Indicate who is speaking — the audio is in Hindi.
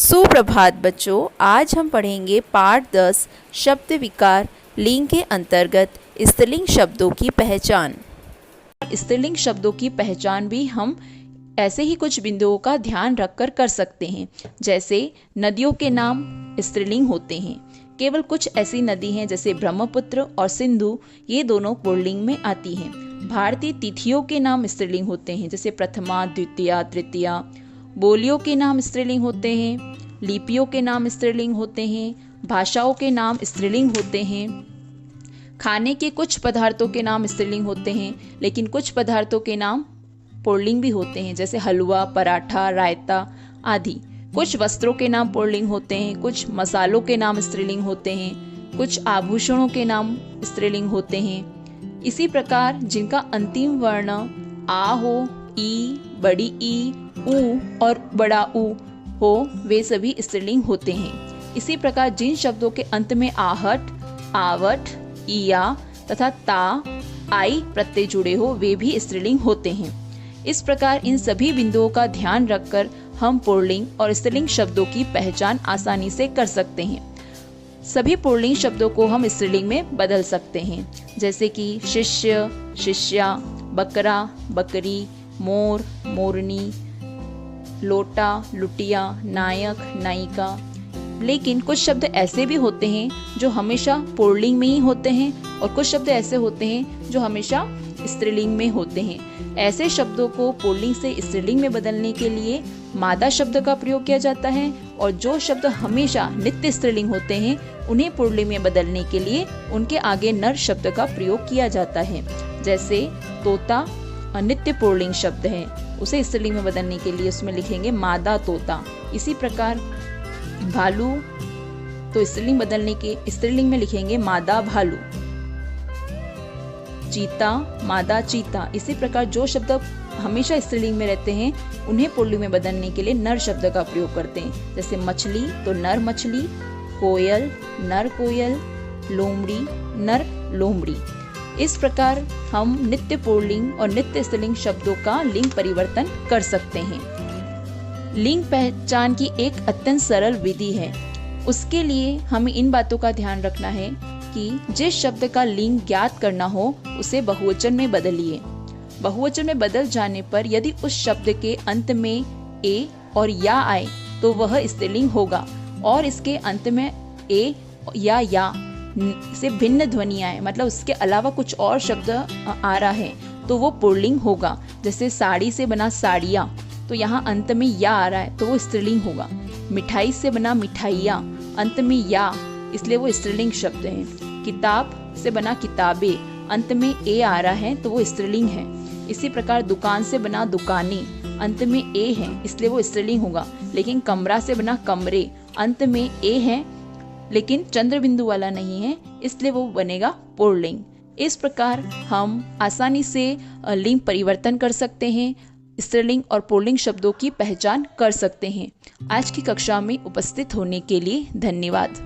Speaker 1: सुप्रभात बच्चों, आज हम पढ़ेंगे पाठ 10 शब्द विकार लिंग के अंतर्गत स्त्रीलिंग शब्दों की पहचान। स्त्रीलिंग शब्दों की पहचान भी हम ऐसे ही कुछ बिंदुओं का ध्यान रखकर कर सकते हैं। जैसे नदियों के नाम स्त्रीलिंग होते हैं। केवल कुछ ऐसी नदी हैं जैसे ब्रह्मपुत्र और सिंधु, ये दोनों पुल्लिंग में आती हैं। भारतीय तिथियों के नाम स्त्रीलिंग होते हैं जैसे प्रथमा, द्वितीया, तृतीया। बोलियों के नाम स्त्रीलिंग होते हैं। लिपियों के नाम स्त्रीलिंग होते हैं। भाषाओं के नाम स्त्रीलिंग होते हैं। खाने के कुछ पदार्थों के नाम स्त्रीलिंग होते हैं, लेकिन कुछ पदार्थों के नाम पुल्लिंग भी होते हैं जैसे हलवा, पराठा, रायता आदि। कुछ वस्त्रों के नाम पुल्लिंग होते हैं, कुछ मसालों के नाम स्त्रीलिंग होते हैं, कुछ आभूषणों के नाम स्त्रीलिंग होते हैं। इसी प्रकार जिनका अंतिम वर्ण आ हो, ई, बड़ी ई, ऊ और बड़ा ऊ हो, वे सभी स्त्रीलिंग होते हैं। इसी प्रकार जिन शब्दों के अंत में आहट, आवट, इया तथा ता, आई प्रत्यय जुड़े हो, वे भी स्त्रीलिंग होते हैं। इस प्रकार इन सभी बिंदुओं का ध्यान रखकर हम पुल्लिंग और स्त्रीलिंग शब्दों की पहचान आसानी से कर सकते हैं। सभी पुल्लिंग शब्दों को हम स्त्रीलिंग में बदल सकते हैं, जैसे कि शिष्य, शिष्या, बकरा, बकरी, मोर, मोरनी, लोटा, लुटिया, नायक, नायिका। लेकिन कुछ शब्द ऐसे भी होते हैं जो हमेशा पुल्लिंग में ही होते हैं और कुछ शब्द ऐसे होते हैं जो हमेशा स्त्रीलिंग में होते हैं। ऐसे शब्दों को पुल्लिंग से स्त्रीलिंग में बदलने के लिए मादा शब्द का प्रयोग किया जाता है, और जो शब्द हमेशा नित्य स्त्रीलिंग होते हैं उन्हें पुल्लिंग में बदलने के लिए उनके आगे नर शब्द का प्रयोग किया जाता है। जैसे तोता नित्य पुल्लिंग शब्द है, उसे स्त्रीलिंग में बदलने के लिए उसमें लिखेंगे मादा तोता। इसी प्रकार भालू तो स्त्रीलिंग में लिखेंगे मादा भालू। चीता मादा चीता। इसी प्रकार जो शब्द हमेशा स्त्रीलिंग में रहते हैं उन्हें पुल्लिंग में बदलने के लिए नर शब्द का प्रयोग करते हैं। जैसे मछली तो नर मछली, कोयल नर कोयल, लोमड़ी नर लोमड़ी। इस प्रकार हम नित्य पुल्लिंग और नित्य स्त्रीलिंग शब्दों का लिंग परिवर्तन कर सकते हैं। लिंग पहचान की एक अत्यंत सरल विधि है। उसके लिए हमें इन बातों का ध्यान रखना है कि जिस शब्द का लिंग ज्ञात करना हो उसे बहुवचन में बदलिए। बहुवचन में बदल जाने पर यदि उस शब्द के अंत में ए और या आए तो वह स्त्रीलिंग होगा, और इसके अंत में ए या से भिन्न ध्वनि आए, मतलब उसके अलावा कुछ और शब्द आ रहा है तो वो पुल्लिंग होगा। जैसे साड़ी से बना साड़ियाँ, तो यहाँ अंत में या आ रहा है तो वो स्त्रीलिंग होगा। मिठाई से बना मिठाइयाँ, अंत में या, इसलिए वो स्त्रीलिंग शब्द है। किताब से बना किताबें, अंत में ए आ रहा है तो वो स्त्रीलिंग है। इसी प्रकार दुकान से बना दुकानें, अंत में ए है इसलिए वो स्त्रीलिंग होगा। लेकिन कमरा से बना कमरे, अंत में ए है लेकिन चंद्र बिंदु वाला नहीं है, इसलिए वो बनेगा पुल्लिंग। इस प्रकार हम आसानी से लिंग परिवर्तन कर सकते हैं, स्त्रीलिंग और पुल्लिंग शब्दों की पहचान कर सकते हैं। आज की कक्षा में उपस्थित होने के लिए धन्यवाद।